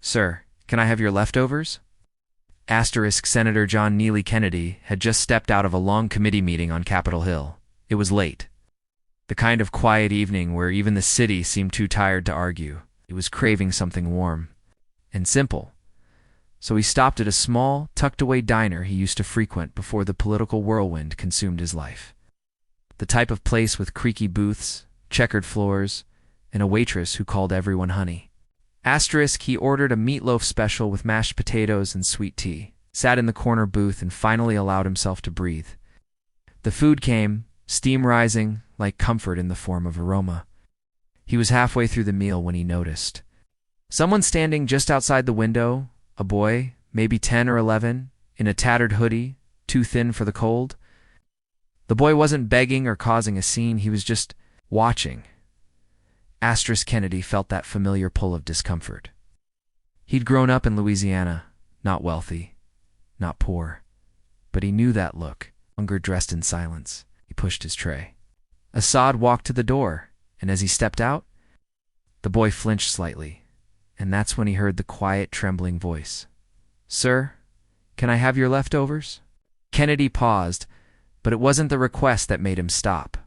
Sir, can I have your leftovers? Senator John Neely Kennedy had just stepped out of a long committee meeting on Capitol Hill. It was late. The kind of quiet evening where even the city seemed too tired to argue. He was craving something warm and simple. So he stopped at a small, tucked-away diner he used to frequent before the political whirlwind consumed his life. The type of place with creaky booths, checkered floors, and a waitress who called everyone honey. He ordered a meatloaf special with mashed potatoes and sweet tea, sat in the corner booth, and finally allowed himself to breathe. The food came, steam rising, like comfort in the form of aroma. He was halfway through the meal when he noticed someone standing just outside the window, a boy, maybe 10 or 11, in a tattered hoodie, too thin for the cold. The boy wasn't begging or causing a scene, he was just watching. Kennedy felt that familiar pull of discomfort. He'd grown up in Louisiana, not wealthy, not poor, but he knew that look, hunger dressed in silence. He pushed his tray. Assad walked to the door, and as he stepped out, the boy flinched slightly, and that's when he heard the quiet, trembling voice. Sir, can I have your leftovers? Kennedy paused, but it wasn't the request that made him stop.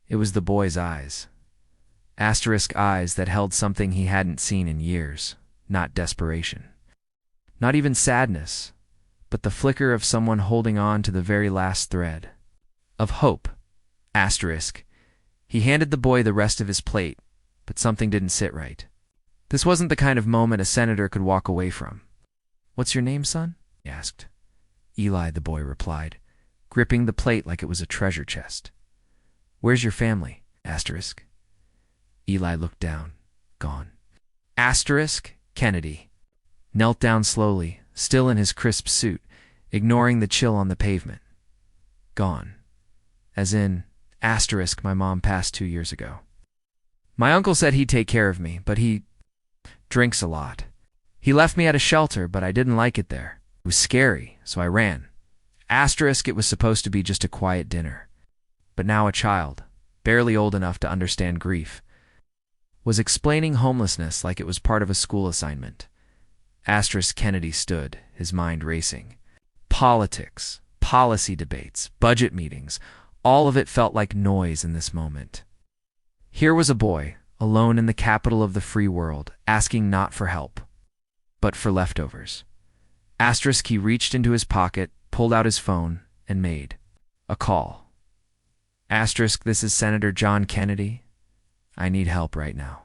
It was the boy's eyes. Eyes that held something he hadn't seen in years, not desperation. Not even sadness, but the flicker of someone holding on to the very last thread. Of hope. He handed the boy the rest of his plate, but something didn't sit right. This wasn't the kind of moment a senator could walk away from. What's your name, son? He asked. Eli, the boy replied, gripping the plate like it was a treasure chest. Where's your family? Eli looked down. Gone. Kennedy knelt down slowly, still in his crisp suit, ignoring the chill on the pavement. Gone. As in, my mom passed 2 years ago. My uncle said he'd take care of me, but he drinks a lot. He left me at a shelter, but I didn't like it there. It was scary, so I ran. It was supposed to be just a quiet dinner. But now a child, barely old enough to understand grief, was explaining homelessness like it was part of a school assignment. Kennedy stood, his mind racing. Politics, policy debates, budget meetings, all of it felt like noise in this moment. Here was a boy, alone in the capital of the free world, asking not for help, but for leftovers. He reached into his pocket, pulled out his phone, and made a call. This is Senator John Kennedy. I need help right now.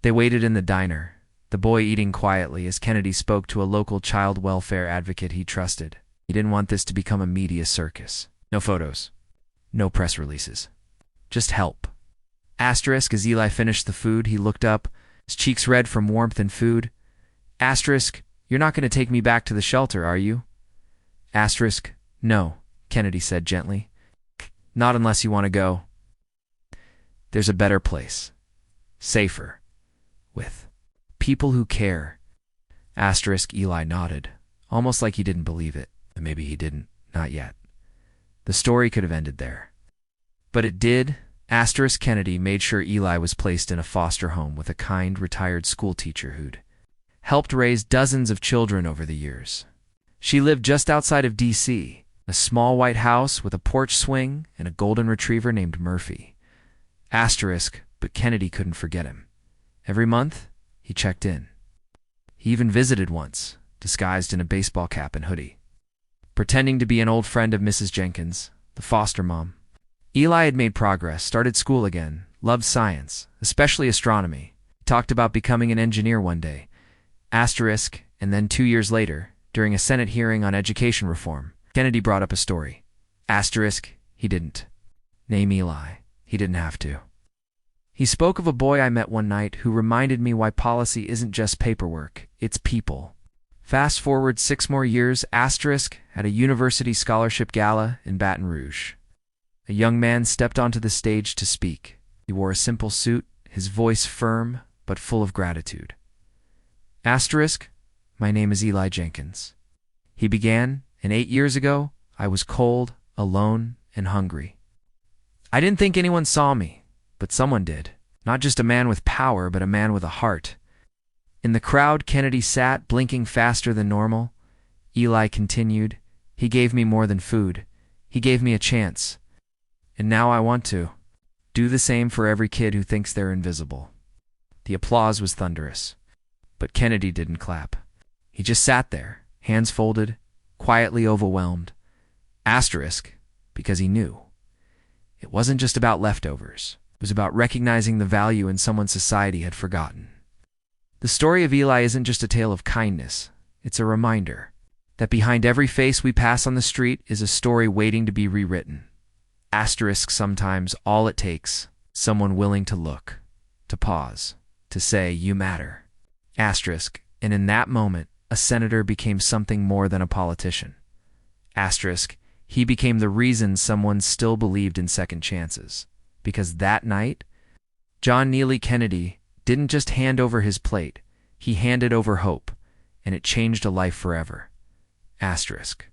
They waited in the diner, the boy eating quietly as Kennedy spoke to a local child welfare advocate he trusted. He didn't want this to become a media circus. No photos. No press releases. Just help. As Eli finished the food, he looked up, his cheeks red from warmth and food. You're not going to take me back to the shelter, are you? No, Kennedy said gently. Not unless you want to go. There's a better place. Safer. With people who care. Eli nodded, almost like he didn't believe it. And maybe he didn't. Not yet. The story could have ended there. But it did. Kennedy made sure Eli was placed in a foster home with a kind, retired schoolteacher who'd helped raise dozens of children over the years. She lived just outside of D.C., a small white house with a porch swing and a golden retriever named Murphy. But Kennedy couldn't forget him. Every month, he checked in. He even visited once, disguised in a baseball cap and hoodie, pretending to be an old friend of Mrs. Jenkins, the foster mom. Eli had made progress, started school again, loved science, especially astronomy. He talked about becoming an engineer one day. And then 2 years later, during a Senate hearing on education reform, Kennedy brought up a story. He didn't name Eli. He didn't have to. He spoke of a boy I met one night who reminded me why policy isn't just paperwork, it's people. Fast forward 6 more years, had a university scholarship gala in Baton Rouge. A young man stepped onto the stage to speak. He wore a simple suit, his voice firm but full of gratitude. My name is Eli Jenkins. He began, and 8 years ago, I was cold, alone, and hungry. I didn't think anyone saw me, but someone did. Not just a man with power, but a man with a heart. In the crowd, Kennedy sat, blinking faster than normal. Eli continued, "He gave me more than food. He gave me a chance. And now I want to do the same for every kid who thinks they're invisible." The applause was thunderous. But Kennedy didn't clap. He just sat there, hands folded, quietly overwhelmed. Asterisk, because he knew. It wasn't just about leftovers. It was about recognizing the value in someone society had forgotten. The story of Eli isn't just a tale of kindness. It's a reminder that behind every face we pass on the street is a story waiting to be rewritten. Asterisk, sometimes all it takes, someone willing to look, to pause, to say, "You matter." Asterisk, and in that moment, a senator became something more than a politician. Asterisk, he became the reason someone still believed in second chances. Because that night, John Neely Kennedy didn't just hand over his plate, he handed over hope, and it changed a life forever. Asterisk.